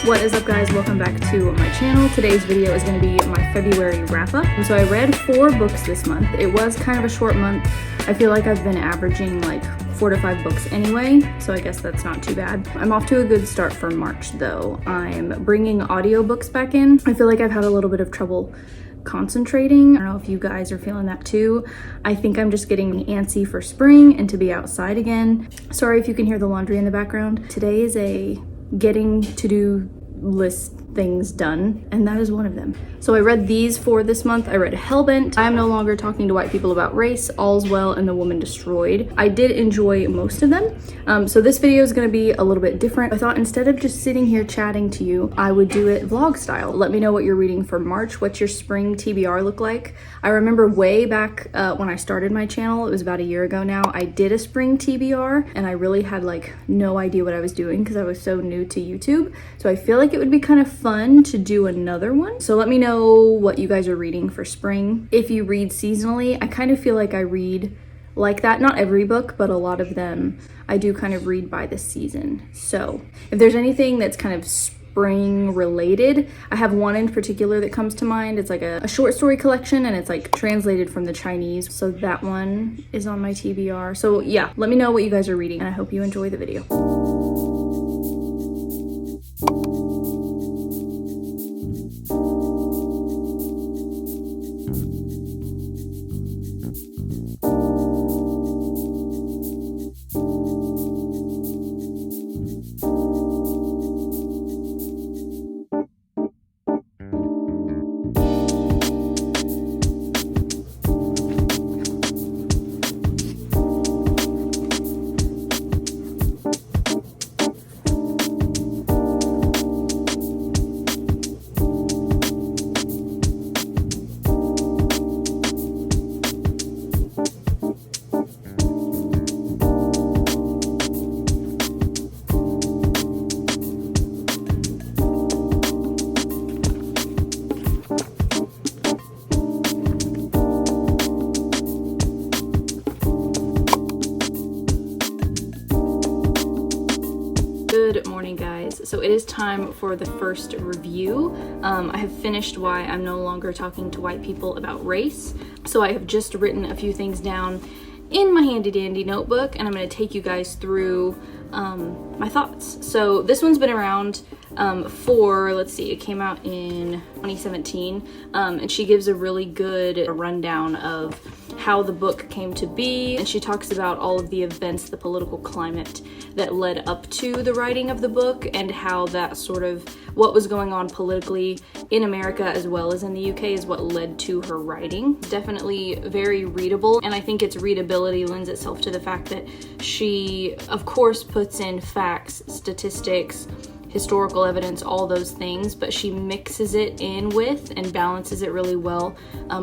What is up, guys? Welcome back to my channel. Today's video is going to be my February wrap-up. So I read 4 books this month. It was kind of a short month. I feel like I've been averaging like 4 to 5 books anyway, so I guess that's not too bad. I'm off to a good start for March though. I'm bringing audiobooks back in. I feel like I've had a little bit of trouble concentrating. I don't know if you guys are feeling that too. I think I'm just getting antsy for spring and to be outside again. Sorry if you can hear the laundry in the background. Today is a getting to-do list things done, and that is one of them. So I read these 4 this month. I read Hellbent, I Am No Longer Talking to White People About Race, All's Well, and The Woman Destroyed. I did enjoy most of them. So this video is going to be a little bit different. I thought instead of just sitting here chatting to you, I would do it vlog style. Let me know what you're reading for March. What's your spring TBR look like? I remember way back when I started my channel, it was about a year ago now, I did a spring TBR and I really had like no idea what I was doing because I was so new to YouTube. So I feel like it would be kind of fun to do another one. So let me know what you guys are reading for spring. If you read seasonally, I kind of feel like I read like that. Not every book, but a lot of them I do kind of read by the season. So if there's anything that's kind of spring related, I have one in particular that comes to mind. It's like a short story collection and it's like translated from the Chinese. So that one is on my TBR. So yeah, let me know what you guys are reading and I hope you enjoy the video. Good morning, guys. So it is time for the first review. I have finished Why I'm No Longer Talking to White People About Race. So I have just written a few things down in my handy dandy notebook and I'm going to take you guys through my thoughts. So this one's been around for, let's see, it came out in 2017 and she gives a really good rundown of how the book came to be, and she talks about all of the events, the political climate that led up to the writing of the book and how that sort of what was going on politically in America as well as in the UK is what led to her writing. Definitely very readable, and I think its readability lends itself to the fact that she of course puts in facts, statistics, historical evidence, all those things, but she mixes it in with and balances it really well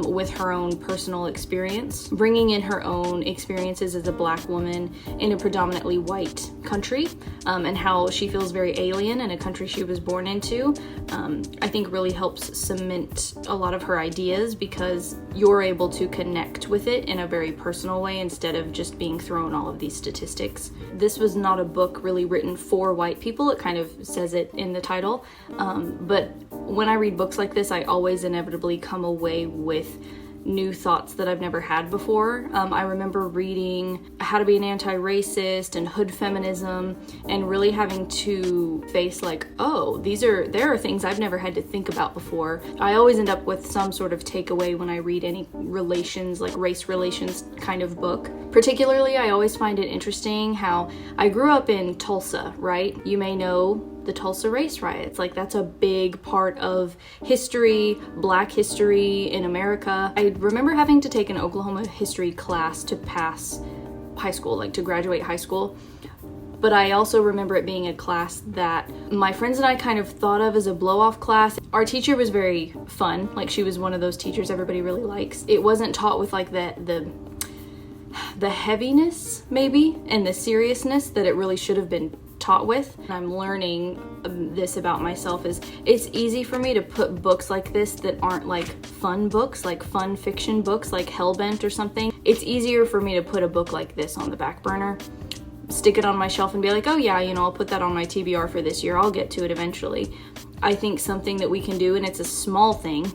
with her own personal experience, bringing in her own experiences as a Black woman in a predominantly white country and how she feels very alien in a country she was born into. I think really helps cement a lot of her ideas because you're able to connect with it in a very personal way instead of just being thrown all of these statistics. This was not a book really written for white people. It kind of says it in the title, but when I read books like this, I always inevitably come away with new thoughts that I've never had before. I remember reading How to Be an Anti-Racist and Hood Feminism and really having to face like, oh, there are things I've never had to think about before. I always end up with some sort of takeaway when I read any relations, like race relations kind of book. Particularly, I always find it interesting how I grew up in Tulsa, right? You may know the Tulsa race riots. Like that's a big part of history, Black history in America. I remember having to take an Oklahoma history class to pass high school, like to graduate high school. But I also remember it being a class that my friends and I kind of thought of as a blow-off class. Our teacher was very fun. Like she was one of those teachers everybody really likes. It wasn't taught with like the heaviness maybe and the seriousness that it really should have been taught with. I'm learning this about myself is it's easy for me to put books like this that aren't like fun books, like fun fiction books like Hellbent or something. It's easier for me to put a book like this on the back burner stick it on my shelf and be like, oh yeah, you know, I'll put that on my TBR for this year. I'll get to it eventually. I think something that we can do, and it's a small thing,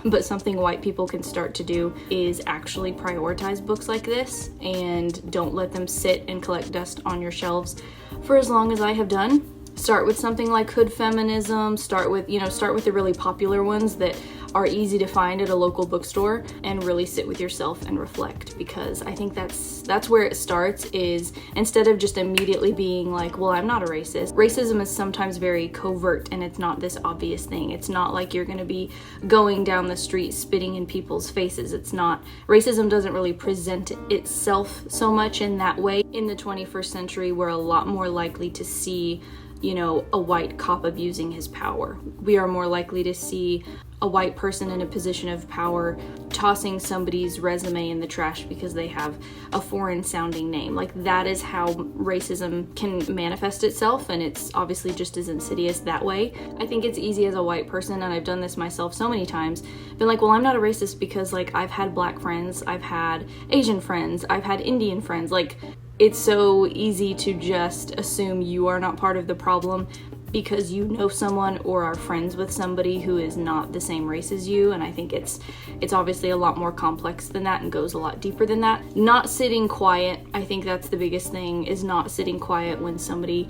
but something white people can start to do, is actually prioritize books like this and don't let them sit and collect dust on your shelves for as long as I have done. Start with something like Hood Feminism, start with the really popular ones that are easy to find at a local bookstore, and really sit with yourself and reflect, because I think that's where it starts, is instead of just immediately being like, well, I'm not a racist. Racism is sometimes very covert and it's not this obvious thing. It's not like you're gonna be going down the street spitting in people's faces. It's not, racism doesn't really present itself so much in that way. In the 21st century, we're a lot more likely to see, you know, a white cop abusing his power. We are more likely to see a white person in a position of power tossing somebody's resume in the trash because they have a foreign sounding name. Like, that is how racism can manifest itself, and it's obviously just as insidious that way. I think it's easy as a white person, and I've done this myself so many times, been like, well, I'm not a racist because, like, I've had black friends, I've had Asian friends, I've had Indian friends. Like, it's so easy to just assume you are not part of the problem because you know someone or are friends with somebody who is not the same race as you. And I think it's obviously a lot more complex than that and goes a lot deeper than that. Not sitting quiet, I think that's the biggest thing, is not sitting quiet when somebody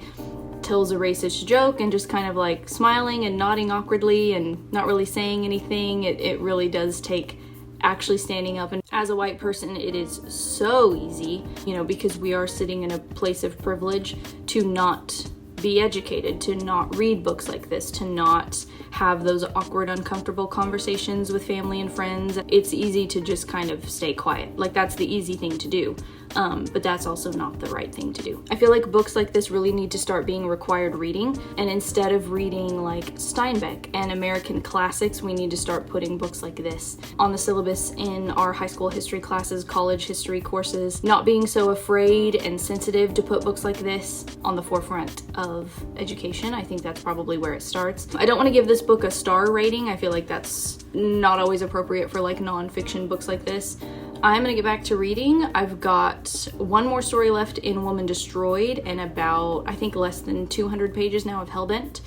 tells a racist joke and just kind of like smiling and nodding awkwardly and not really saying anything. It really does take actually standing up. And as a white person, it is so easy, you know, because we are sitting in a place of privilege, to not be educated, to not read books like this, to not have those awkward, uncomfortable conversations with family and friends. It's easy to just kind of stay quiet. Like, that's the easy thing to do. But that's also not the right thing to do. I feel like books like this really need to start being required reading, and instead of reading like Steinbeck and American classics, we need to start putting books like this on the syllabus in our high school history classes, college history courses. Not being so afraid and sensitive to put books like this on the forefront of education. I think that's probably where it starts. I don't want to give this book a star rating. I feel like that's not always appropriate for like nonfiction books like this. I'm gonna get back to reading. I've got one more story left in Woman Destroyed, and about, I think, less than 200 pages now of Hellbent.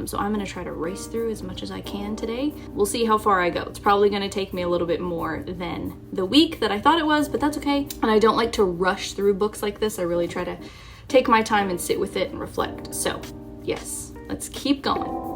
So I'm gonna try to race through as much as I can today. We'll see how far I go. It's probably gonna take me a little bit more than the week that I thought it was, but that's okay. And I don't like to rush through books like this. I really try to take my time and sit with it and reflect. So yes, let's keep going.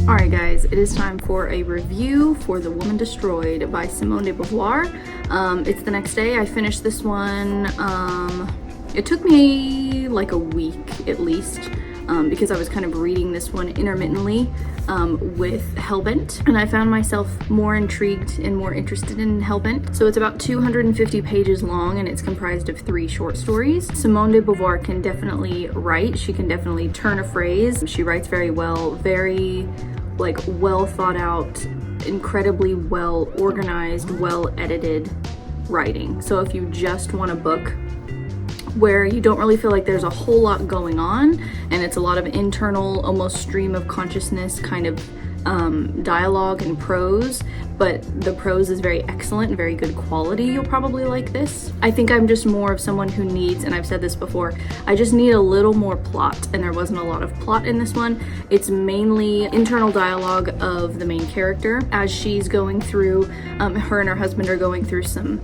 Alright guys, it is time for a review for The Woman Destroyed by Simone de Beauvoir. It's the next day. I finished this one. It took me like a week at least, because I was kind of reading this one intermittently with Hellbent, and I found myself more intrigued and more interested in Hellbent. So it's about 250 pages long, and it's comprised of 3 short stories. Simone de Beauvoir can definitely write. She can definitely turn a phrase. She writes very well, very like well thought out, incredibly well organized, well edited writing. So if you just want a book where you don't really feel like there's a whole lot going on, and it's a lot of internal, almost stream of consciousness kind of dialogue and prose, but the prose is very excellent and very good quality, you'll probably like this. I think I'm just more of someone who needs, and I've said this before, I just need a little more plot, and there wasn't a lot of plot in this one. It's mainly internal dialogue of the main character as she's going through, her and her husband are going through some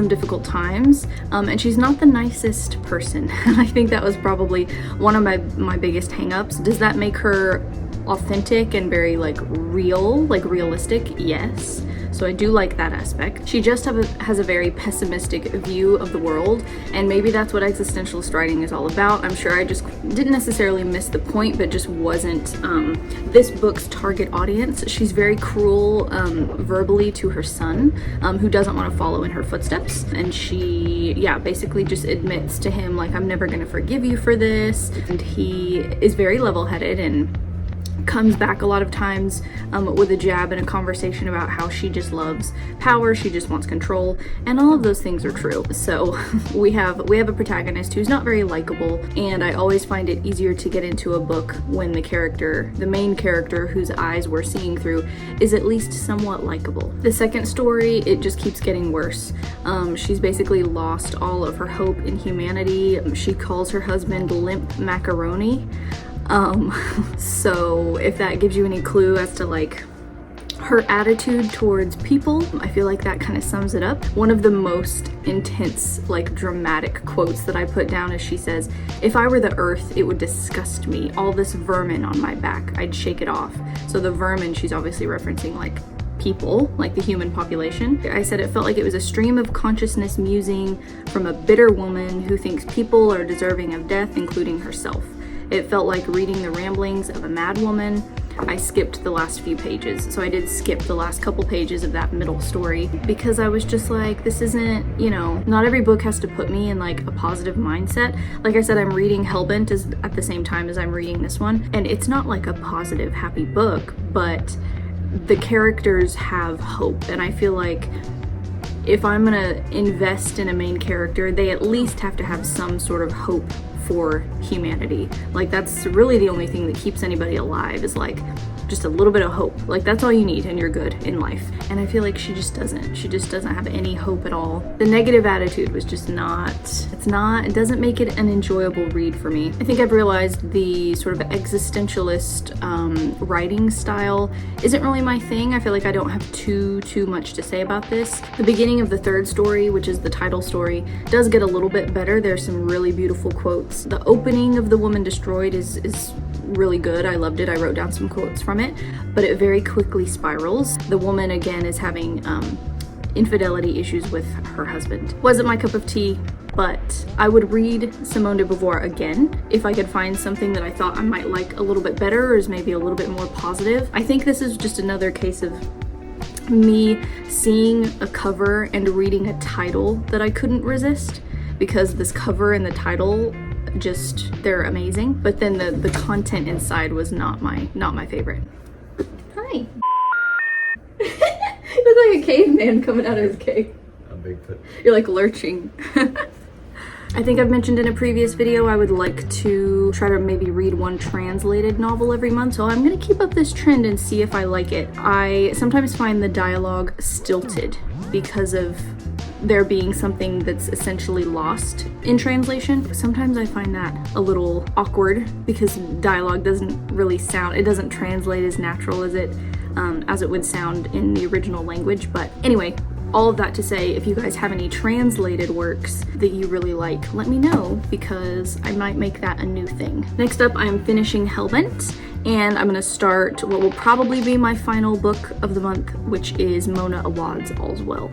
difficult times, and she's not the nicest person. I think that was probably one of my biggest hang-ups. Does that make her authentic and very like real, like realistic, yes. So I do like that aspect. She just has a very pessimistic view of the world, and maybe that's what existentialist writing is all about. I'm sure I just didn't necessarily miss the point, but just wasn't this book's target audience. She's very cruel verbally to her son, who doesn't want to follow in her footsteps, and she, yeah, basically just admits to him like, I'm never gonna forgive you for this. And he is very level-headed and comes back a lot of times with a jab and a conversation about how she just loves power, she just wants control, and all of those things are true. So we have a protagonist who's not very likable, and I always find it easier to get into a book when the main character whose eyes we're seeing through is at least somewhat likable. The second story, it just keeps getting worse. She's basically lost all of her hope in humanity. She calls her husband limp macaroni. So if that gives you any clue as to like her attitude towards people, I feel like that kind of sums it up. One of the most intense, like dramatic quotes that I put down is she says, "If I were the earth, it would disgust me. All this vermin on my back, I'd shake it off." So the vermin, she's obviously referencing like people, like the human population. I said it felt like it was a stream of consciousness musing from a bitter woman who thinks people are deserving of death, including herself. It felt like reading the ramblings of a mad woman. I skipped the last few pages. So I did skip the last couple pages of that middle story because I was just like, this isn't, you know, not every book has to put me in like a positive mindset. Like I said, I'm reading Hellbent at the same time as I'm reading this one, and it's not like a positive, happy book, but the characters have hope, and I feel like if I'm gonna invest in a main character, they at least have to have some sort of hope for humanity. Like that's really the only thing that keeps anybody alive, is like just a little bit of hope. Like that's all you need and you're good in life. And I feel like she just doesn't have any hope at all. The negative attitude was just it doesn't make it an enjoyable read for me. I think I've realized the sort of existentialist writing style isn't really my thing. I feel like I don't have too much to say about this. The beginning of the third story, which is the title story, does get a little bit better. There's some really beautiful quotes. The opening of The Woman Destroyed is really good. I loved it. I wrote down some quotes from it, but it very quickly spirals. The woman again is having infidelity issues with her husband. Wasn't my cup of tea, but I would read Simone de Beauvoir again if I could find something that I thought I might like a little bit better, or is maybe a little bit more positive. I think this is just another case of me seeing a cover and reading a title that I couldn't resist, because this cover and the title, just, they're amazing, but then the content inside was not my favorite. Hi. You look like a caveman coming out of his cave. A Bigfoot. You're like lurching. I think I've mentioned in a previous video I would like to try to maybe read one translated novel every month, so I'm gonna keep up this trend and see if I like it. I sometimes find the dialogue stilted because of there being something that's essentially lost in translation. Sometimes I find that a little awkward because dialogue doesn't translate as natural as it would sound in the original language. But anyway, all of that to say, if you guys have any translated works that you really like, let me know, because I might make that a new thing. Next up, I'm finishing Hellbent, and I'm gonna start what will probably be my final book of the month, which is Mona Awad's All's Well.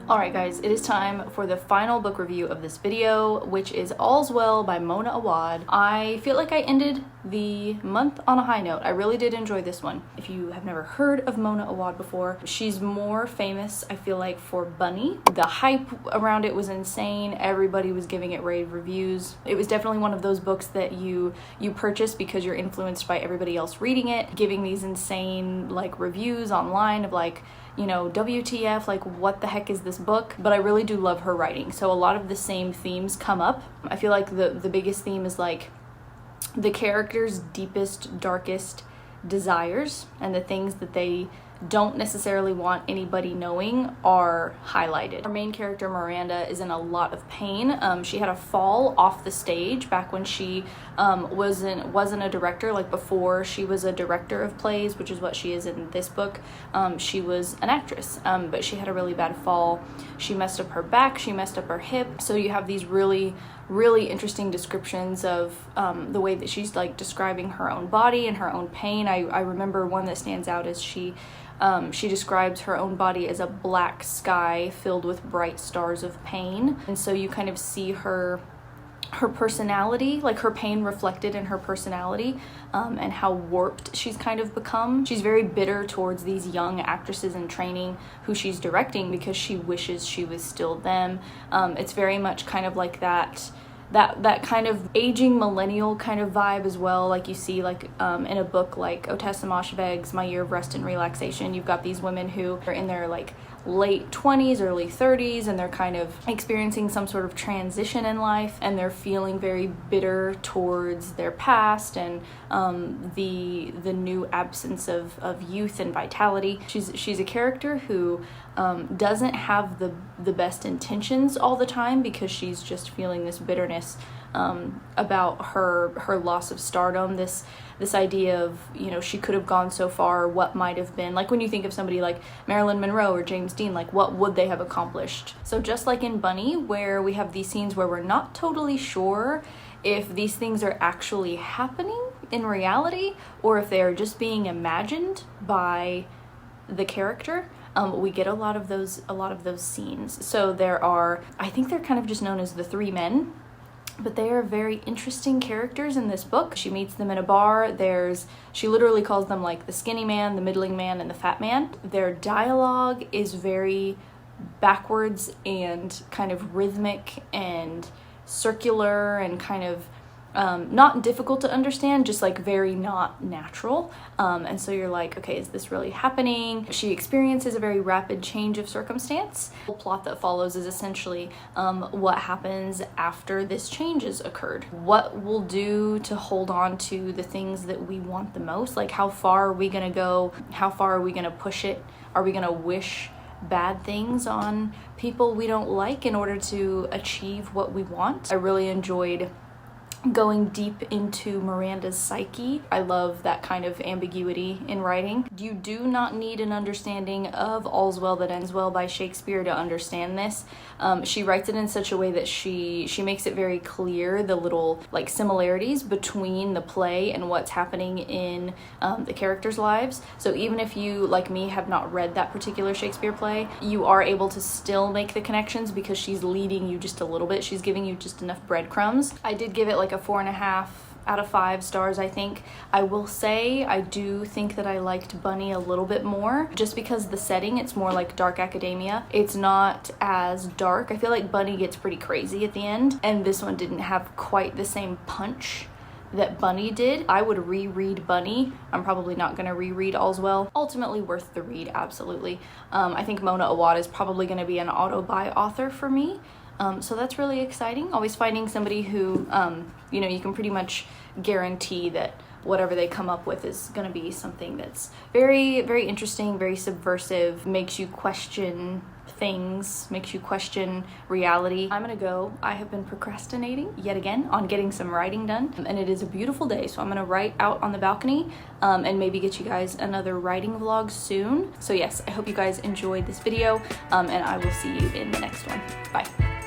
Alright guys, it is time for the final book review of this video, which is All's Well by Mona Awad. I feel like I ended the month on a high note. I really did enjoy this one. If you have never heard of Mona Awad before, she's more famous, I feel like, for Bunny. The hype around it was insane. Everybody was giving it rave reviews. It was definitely one of those books that you purchase because you're influenced by everybody else reading it, giving these insane like reviews online of like, you know, WTF, like what the heck is this book? But I really do love her writing. So a lot of the same themes come up. I feel like the biggest theme is like the characters' deepest, darkest desires and the things that they don't necessarily want anybody knowing are highlighted. Our main character Miranda is in a lot of pain. She had a fall off the stage back when she wasn't a director. Like before she was a director of plays, which is what she is in this book. She was an actress, but she had a really bad fall. She messed up her back, she messed up her hip. So you have these really interesting descriptions of the way that she's like describing her own body and her own pain. I remember one that stands out as she describes her own body as a black sky filled with bright stars of pain. And so you kind of see her personality, like her pain reflected in her personality, and how warped she's kind of become. She's very bitter towards these young actresses in training who she's directing because she wishes she was still them. It's very much kind of like that kind of aging millennial kind of vibe as well, like you see like in a book like Otessa Moshfegh's My Year of Rest and Relaxation. You've got these women who are in their like late 20s, early 30s, and they're kind of experiencing some sort of transition in life, and they're feeling very bitter towards their past and the new absence of youth and vitality. She's a character who doesn't have the best intentions all the time because she's just feeling this bitterness about her loss of stardom, this idea of, you know, she could have gone so far, what might have been. Like when you think of somebody like Marilyn Monroe or James Dean, like what would they have accomplished? So just like in Bunny, where we have these scenes where we're not totally sure if these things are actually happening in reality or if they are just being imagined by the character, we get a lot of those scenes. So there are, I think they're kind of just known as the three men, but they are very interesting characters in this book. She meets them in a bar. She literally calls them like the skinny man, the middling man, and the fat man. Their dialogue is very backwards and kind of rhythmic and circular and kind of not difficult to understand, just like very not natural. And so you're like, okay, is this really happening? She experiences a very rapid change of circumstance. The plot that follows is essentially what happens after this change has occurred. What we'll do to hold on to the things that we want the most. Like how far are we gonna go? How far are we gonna push it? Are we gonna wish bad things on people we don't like in order to achieve what we want? I really enjoyed going deep into Miranda's psyche. I love that kind of ambiguity in writing. You do not need an understanding of All's Well That Ends Well by Shakespeare to understand this. She writes it in such a way that she makes it very clear the little like similarities between the play and what's happening in the characters' lives. So even if you, like me, have not read that particular Shakespeare play, you are able to still make the connections because she's leading you just a little bit. She's giving you just enough breadcrumbs. I did give it like a 4.5 out of 5 stars, I think. I will say I do think that I liked Bunny a little bit more just because the setting, it's more like dark academia. It's not as dark. I feel like Bunny gets pretty crazy at the end, and this one didn't have quite the same punch that Bunny did. I would reread Bunny. I'm probably not going to reread All's Well. Ultimately worth the read, absolutely. I think Mona Awad is probably going to be an auto-buy author for me. So that's really exciting. Always finding somebody who, you know, you can pretty much guarantee that whatever they come up with is going to be something that's very, very interesting, very subversive, makes you question things, makes you question reality. I'm gonna go. I have been procrastinating yet again on getting some writing done, and it is a beautiful day, so I'm gonna write out on the balcony and maybe get you guys another writing vlog soon. So yes, I hope you guys enjoyed this video, and I will see you in the next one. Bye.